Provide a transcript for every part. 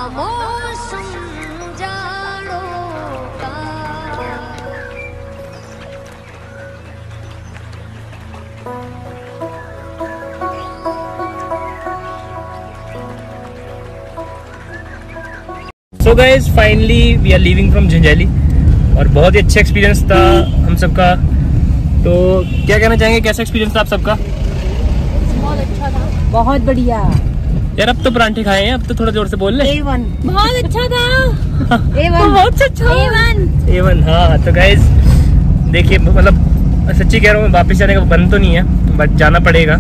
मौसम जाड़ों का। So guys, finally we are leaving from Janjehli और बहुत ही अच्छा एक्सपीरियंस था हम सबका। तो क्या कहना चाहेंगे, कैसा एक्सपीरियंस था आप सबका? बहुत अच्छा था, बहुत बढ़िया यार। अब तो परांठे खाए हैं, अब तो थोड़ा जोर से बोल ले। A1 बहुत अच्छा था। A1 बहुत अच्छा। A1 हाँ। तो गाइज देखिए, मतलब सच्ची कह रहा हूँ, वापस जाने का मन तो नहीं है, बट जाना पड़ेगा।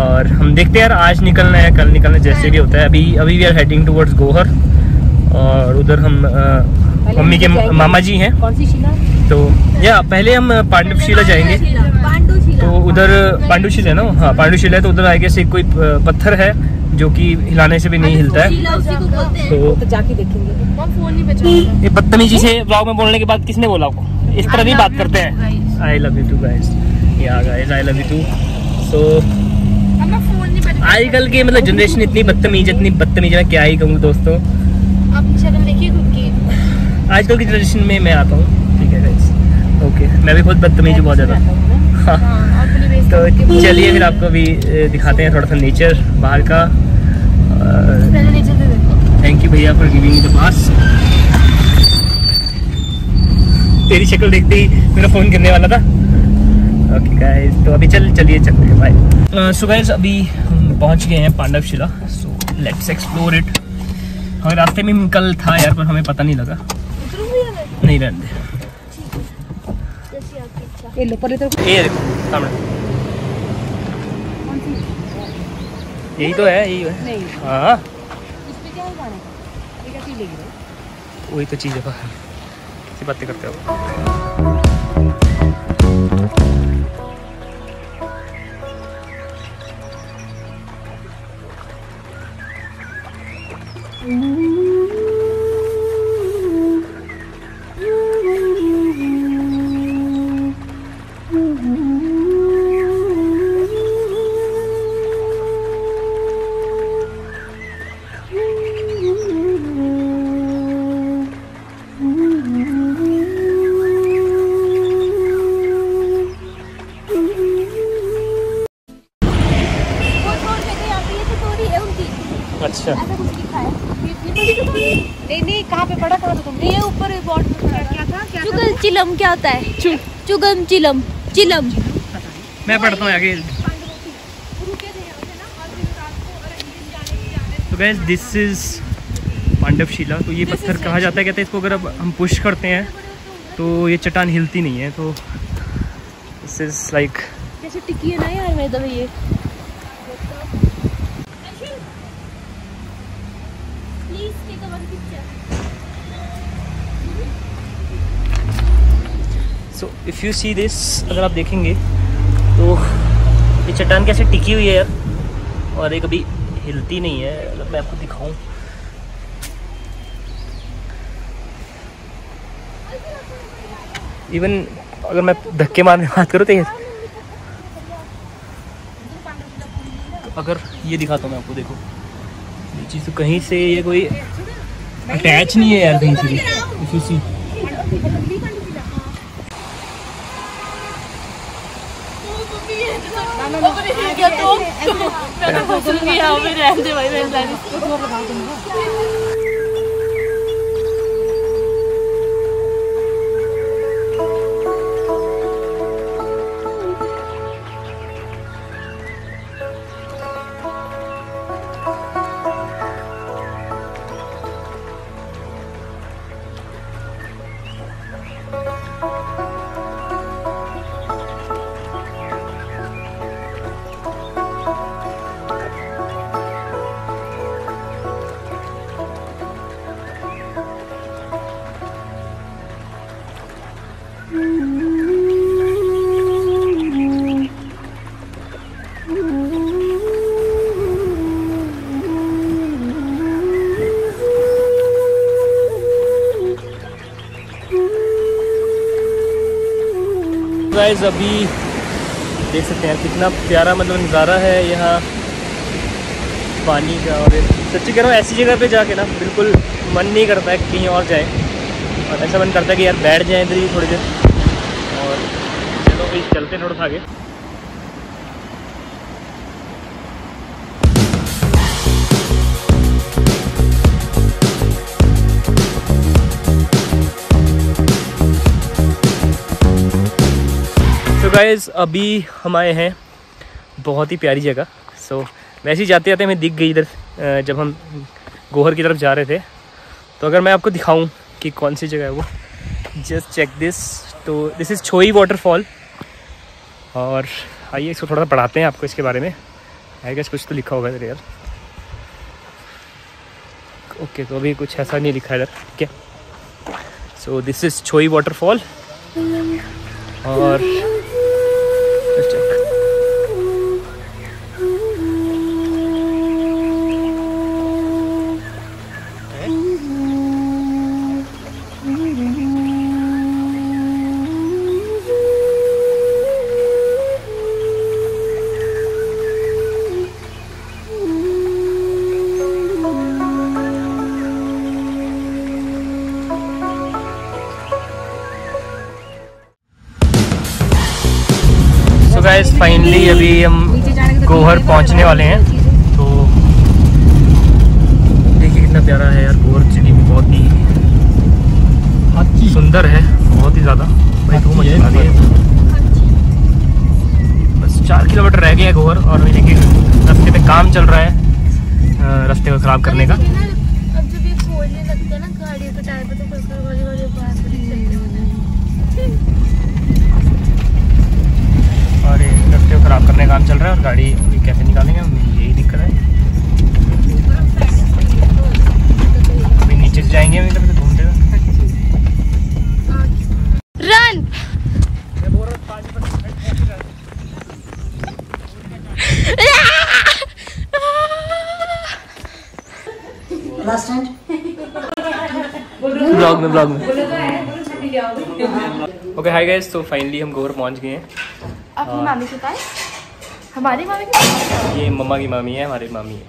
और हम देखते हैं यार, आज निकलना है कल निकलना है, जैसे भी होता है। अभी वी आर हेडिंग टुवर्ड्स गोहर और उधर हम मम्मी के मामा जी हैं। कौन सी शिला? तो या पहले हम पांडुशिला जाएंगे। तो उधर पांडुशिला है ना? हाँ पांडुशिला है। तो उधर आगे से कोई पत्थर है जो कि हिलाने से भी नहीं हिलता है। तो जाके देखेंगे। ये बदतमीजी से ब्लॉग में बोलने के बाद किसने बोला आपको? इस तरह नहीं बात करते हैं। I love you too guys. Yeah guys I love you too. So आजकल की मतलब जनरेशन इतनी बदतमीज मैं क्या ही कहूँ दोस्तों। आप शक्ल देखिए खुद की। आजकल की जनरेशन में मैं आता हूँ, ठीक है गाइस। ओके, मैं भी खुद बदतमीज हूँ बहुत ज़्यादा। हाँ तो चलिए फिर आपको भी दिखाते हैं थोड़ा सा नेचर बाहर का। थैंक यू भैया फॉर गिविंग द पास। तेरी शक्ल देखते ही मेरा फ़ोन करने वाला था। ओके गाइस, तो अभी चलिए चलते हैं। बाय। सो गाइस, अभी हम पहुँच गए हैं Pandavshila. So let's explore it. हमें रास्ते में कल था यार, पर हमें पता नहीं लगा। नहीं रहने। ये देखो सामने, यही तो है, यही है। नहीं हाँ इसमें क्या है गाने का? ये क्या चीज लेगी? वही तो चीज़ है, कैसी बातें करते हो। अच्छा नहीं कहाँ पे पढ़ा था तुमने? ये ऊपर बोर्ड पे क्या था? चुगल चिलम क्या होता है? चुगम चिलम चिलम। मैं पढ़ता हूँ आगे। तो गाइस दिस इज पांडवशिला। तो ये पत्थर कहा जाता है, कहते हैं इसको अगर अब हम पुश करते हैं तो ये चट्टान हिलती नहीं है। तो दिस इज लाइक कैसे टिकी है ना यार मेरे दबे ये। So if you see this, अगर आप देखेंगे तो ये चट्टान कैसे टिकी हुई है यार, और ये कभी हिलती नहीं है। अगर मैं आपको दिखाऊं, इवन अगर मैं धक्के मारने बात करूँ तो अगर ये दिखाता हूँ मैं आपको, देखो ये चीज़ तो कहीं से ये कोई अटैच नहीं है यार कहीं से भी। इफ यू सी गाइस अभी देख सकते हैं कितना प्यारा मतलब नज़ारा है यहाँ। पानी का। और सच्ची कह रहा हूँ ऐसी जगह पे जाके ना बिल्कुल मन नहीं करता है कहीं और जाए, और ऐसा मन करता है कि यार बैठ जाए इधर ही थोड़ी देर। और चलो भाई चलते थोड़ा सा आगे। तो गाइस अभी हम आए हैं बहुत ही प्यारी जगह। सो वैसे ही जाते जाते हमें दिख गई इधर जब हम गोहर की तरफ जा रहे थे। तो अगर मैं आपको दिखाऊं कि कौन सी जगह है वो, जस्ट चेक दिस। तो दिस इज़ छोई वाटरफॉल। और आइए इसको थोड़ा सा पढ़ाते हैं आपको इसके बारे में। आई गेस कुछ तो लिखा होगा इधर यार। ओके तो अभी कुछ ऐसा नहीं लिखा इधर, ठीक है। So this is Chhoi waterfall. और गाइस फाइनली अभी हम गोहर पहुंचने वाले हैं। तो देखिए कितना प्यारा है यार, गोहर सिटी भी बहुत ही सुंदर है, बहुत ही ज़्यादा। भाई तो मजा आ रही है। बस 4 किलोमीटर रह गया है गोहर। और अभी देखिए रास्ते पे काम चल रहा है रास्ते को ख़राब करने का। अब जब ये फोड़ने लगते हैं ना गाड़ियों के टायर पे तो और ये रास्ते को ख़राब करने का काम चल रहा है। और गाड़ी अभी कैसे निकालेंगे हम, यही दिक्कत है। अभी नीचे से जाएंगे हम इधर से घूमते हुए। रन ब्लॉग में ओके हाय गाइस। तो फाइनली हम गोहर पहुंच गए हैं अपनी मामी के पास। हमारी मामी के पास? ये मम्मा की मामी है, हमारी मामी है।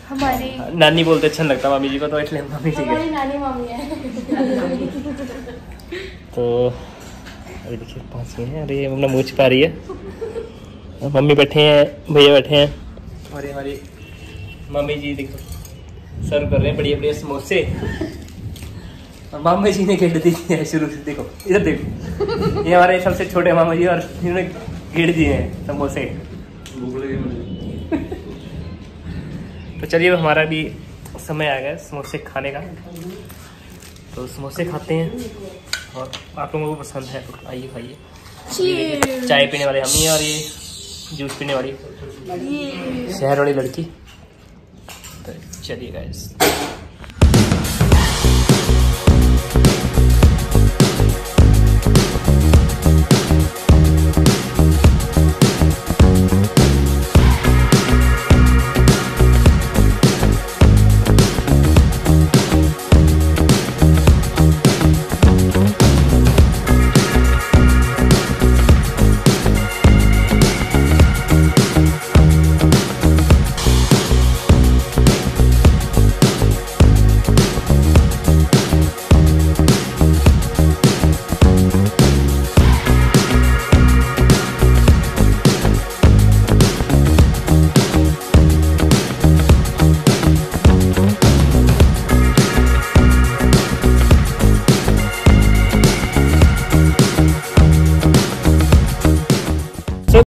हमारी नानी बोलते अच्छा लगता मामी जी को, तो इसलिए मामी जी हमारी है। नानी मामी है। तो अभी देखिए पहुंच गए हैं। अरे ये अपना मुँह छिपा रही है। और मम्मी बैठे हैं, भैया बैठे हैं, और ये हमारी मम्मी जी देखो सर्व कर रहे हैं बढ़िया बढ़िया समोसे। और मामा जी ने घेर दी है शुरू से, देखो इधर देखो। ये हमारे सबसे छोटे मामा जी, और इन्होंने घेर दिए हैं समोसे। तो चलिए हमारा भी समय आ गया समोसे खाने का। तो समोसे खाते हैं, और आप लोगों को पसंद है तो आइए खाइए। चाय पीने वाले हम ही हैं, और ये जूस पीने वाली शहर वाली लड़की। तो चलिए guys.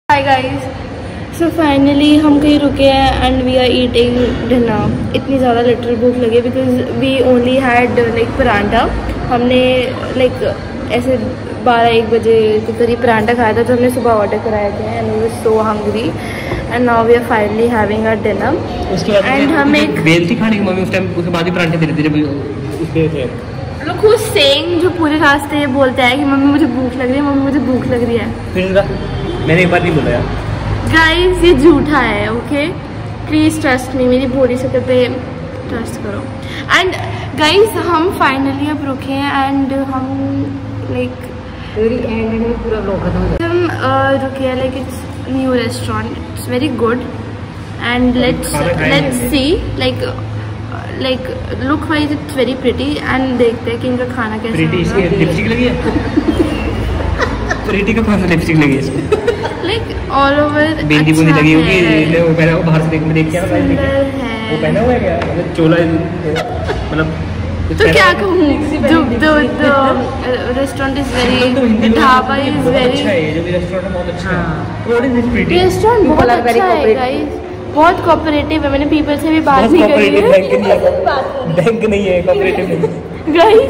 Hi guys, so finally हम कहीं रुके हैं and we are eating dinner. इतनी ज़्यादा लिटरल भूख लगी because we only had like paratha. हमने लाइक ऐसे 12-1 बजे के करीब परांठा खाया था, जो हमने सुबह ऑर्डर कराए थे and we were so hungry and now we are finally having a dinner. उसके बाद एंड हम एक बेल थी खाने की मम्मी उस टाइम, उसके बाद ही परांठे धीरे धीरे उसके थे। लोग खुद सेइंग जो पूरे रास्ते ये बोलते हैं कि मम्मी मुझे भूख लग रही है, मम्मी मुझे भूख लग रही है। फिर मैंने एक बार नहीं बोला यार गाइस, ये झूठा है। ओके प्लीज ट्रस्ट मी, मेरी बोली शक्ल पे ट्रस्ट करो। एंड गाइस हम फाइनली अब रुके हैं एंड हम लाइक पूरा ब्लॉग खत्म हो गया। हम रुके हैं like it's new restaurant, it's very good and let's see like look wise it's very pretty and देखते हैं कि इनका खाना कैसा होगा। लिपस्टिक लगी है प्रीटी का कौन सा लिपस्टिक लगी है इसको? like all over बिंदी बुंदी लगी होगी, वो पहना हुआ बाहर से देख के वो पहना हुआ है क्या? मतलब चोला मतलब तो क्या कहूँ, जो restaurant is very, dhaba is very, restaurant बहुत अच्छा है, रेस्टोरेंट बहुत अच्छा है गाइस, बहुत कोऑपरेटिव है। मैंने पीपल से भी बात नहीं करी है, बैंक नहीं है कोऑपरेटिव गाइस,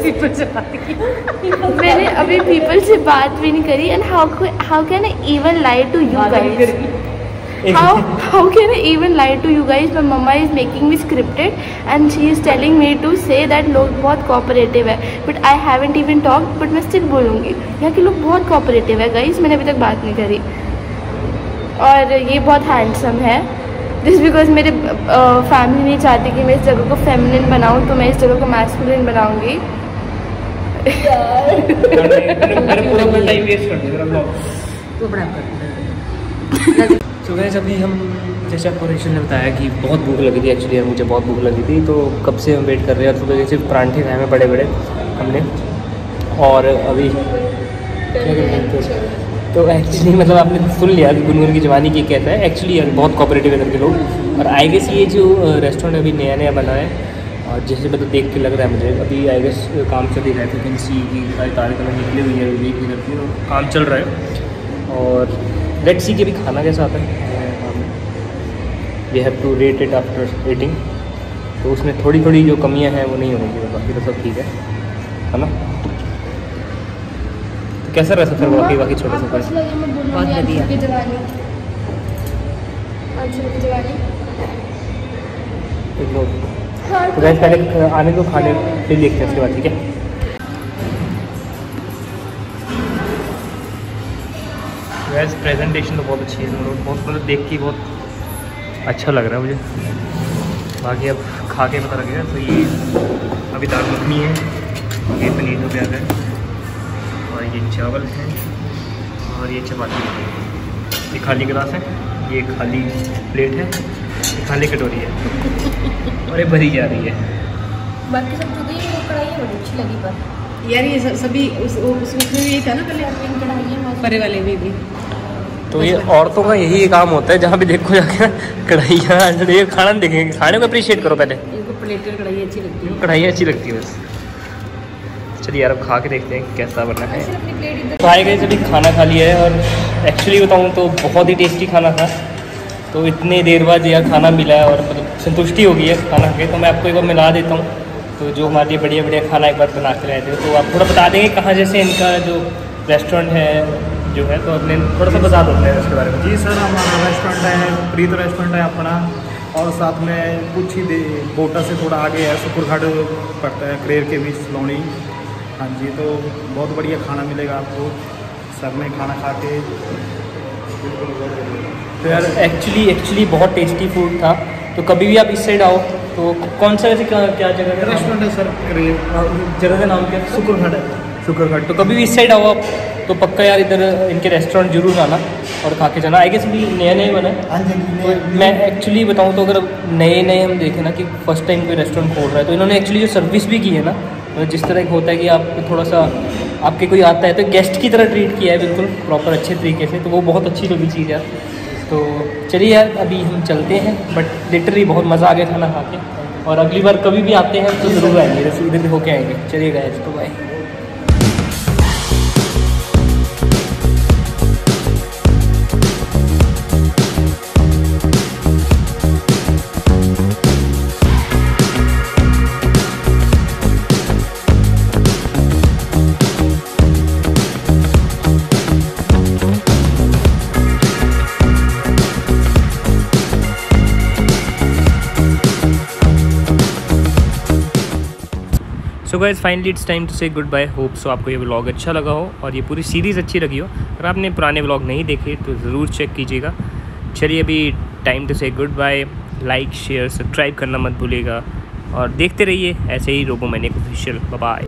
मैंने अभी पीपल से बात भी नहीं करी। And how can I even lie to you guys, how can I even lie to you guys? My mama is making me scripted and she is telling me to say that लोग बहुत cooperative है, but I haven't even talked, but मैं still बोलूँगी यहाँ के लोग बहुत cooperative है guys, मैंने अभी तक बात नहीं करी। और ये बहुत handsome है, just because मेरे family नहीं चाहती कि मैं इस जगह को feminine बनाऊँ, तो मैं इस जगह को masculine बनाऊँगी। पूरा टाइम वेस्ट कर दिया मेरा ब्लॉग। तो गाइस अभी हम, जैसे आपको रेशन ने बताया कि बहुत भूख लगी थी एक्चुअली, मुझे बहुत भूख लगी थी, तो कब से हम वेट कर रहे हैं। और सुबह सिर्फ परांठे खाए हैं बड़े बड़े हमने, और अभी तो एक्चुअली मतलब आपने सुन लिया कि गुनगुन की जवानी की कैसा है। एक्चुअली बहुत कोऑपरेटिव है सबके लोग। और आई गेस ये जो रेस्टोरेंट अभी नया नया बना है, और जैसे मतलब देख के लग रहा है मुझे अभी आई गेस काम चल ही रहा है, तो कैन सी की तारीख में निकली हुई है, वीक नहीं करती है, काम चल रहा है। और लेट्स सी कि अभी खाना कैसा आता है, we have to rate it after eating. तो उसमें थोड़ी थोड़ी जो कमियां हैं वो नहीं होंगी, बाकी तो सब ठीक है ना। तो कैसा रहा सफर बाकी छोटे सफर? बहुत बढ़िया। तो गैस पहले आने को खाने फिर देखते हैं उसके बाद, ठीक है। वैसे प्रेजेंटेशन तो बहुत अच्छी है, बहुत मतलब देख के बहुत अच्छा लग रहा है मुझे। बाकी अब खा के पता लगेगा। तो ये अभी दाल मखनी है, ये पनीर हो गया है, और ये चावल है, और ये चपाती है। ये खाली गिलास है, ये खाली प्लेट है, ये खाली कटोरी है, और ये भरी जा रही है। बाकी सब जो गई वो कढ़ाई बड़ी अच्छी लगी, पर यार ये सभी उसमें यही था ना पहले आपकी कढ़ाइयाँ परे वाले भी। तो ये औरतों का यही काम होता है, जहाँ भी देखो जाके कढ़ाइयाँ, ये खाना नहीं देखेंगे, खाने को अप्रिशिएट करो पहले। इनको प्लेटेड कढ़ाई अच्छी लगती है, कढ़ाइयाँ अच्छी लगती है बस। चलिए यार अब खा के देखते हैं कैसा बना है। तो आए गए अभी खाना खा लिया है, और एक्चुअली बताऊँ तो बहुत ही टेस्टी खाना था। तो इतने देर बाद यार खाना मिला है, और मतलब संतुष्टि हो गई है खाना के। तो मैं आपको एक बार मिला देता हूँ, तो जो हमारे लिए बढ़िया बढ़िया खाना एक बार बना के लाए थे, तो आप थोड़ा बता देंगे कहाँ जैसे इनका जो रेस्टोरेंट है जो है, तो अपने थोड़ा सा बता देते हैं उसके बारे में। जी सर, हमारा रेस्टोरेंट है प्रीत रेस्टोरेंट है अपना, और साथ में कुछ ही बोटा से थोड़ा आगे है, सुकुरघाट पड़ता है, क्रेर के बीच सलोनी। हाँ जी, तो बहुत बढ़िया खाना मिलेगा आपको। सर ने खाना खा के तो यार एक्चुअली बहुत टेस्टी फूड था। तो कभी भी आप इस साइड आओ तो कौन सा वैसे क्या जगह है? रेस्टोरेंट है सर क्रेर, जगह का नाम क्या? सुकुरघाट है। सुकुरघाट। तो कभी भी इस साइड आओ आप तो पक्का यार इधर इनके रेस्टोरेंट जरूर आना और खा के जाना। आई गेस भी नया नया बना है। हाँ जी, तो मैं एक्चुअली बताऊँ तो अगर नए हम देखें ना कि फर्स्ट टाइम कोई रेस्टोरेंट खोल रहा है, तो इन्होंने एक्चुअली जो सर्विस भी की है ना, तो जिस तरह का होता है कि आप थोड़ा सा आपके कोई आता है तो गेस्ट की तरह ट्रीट किया है बिल्कुल प्रॉपर अच्छे तरीके से, तो वो बहुत अच्छी लगी चीज़ यार। तो चलिए यार अभी हम चलते हैं, बट लिटरली बहुत मज़ा आ गया खाना खा के, और अगली बार कभी भी आते हैं तो ज़रूर आएंगे, जैसे इधर होके आएंगे। चलिए गाइस, तो bye. So guys finally it's time to say good bye. Hope so आपको ये व्लॉग अच्छा लगा हो और ये पूरी सीरीज़ अच्छी लगी हो। अगर आपने पुराने व्लॉग नहीं देखे तो ज़रूर चेक कीजिएगा। चलिए अभी time to say good bye. Like share subscribe करना मत भूलिएगा और देखते रहिए ऐसे ही रोबोमैनिक ऑफिशियल। बाय।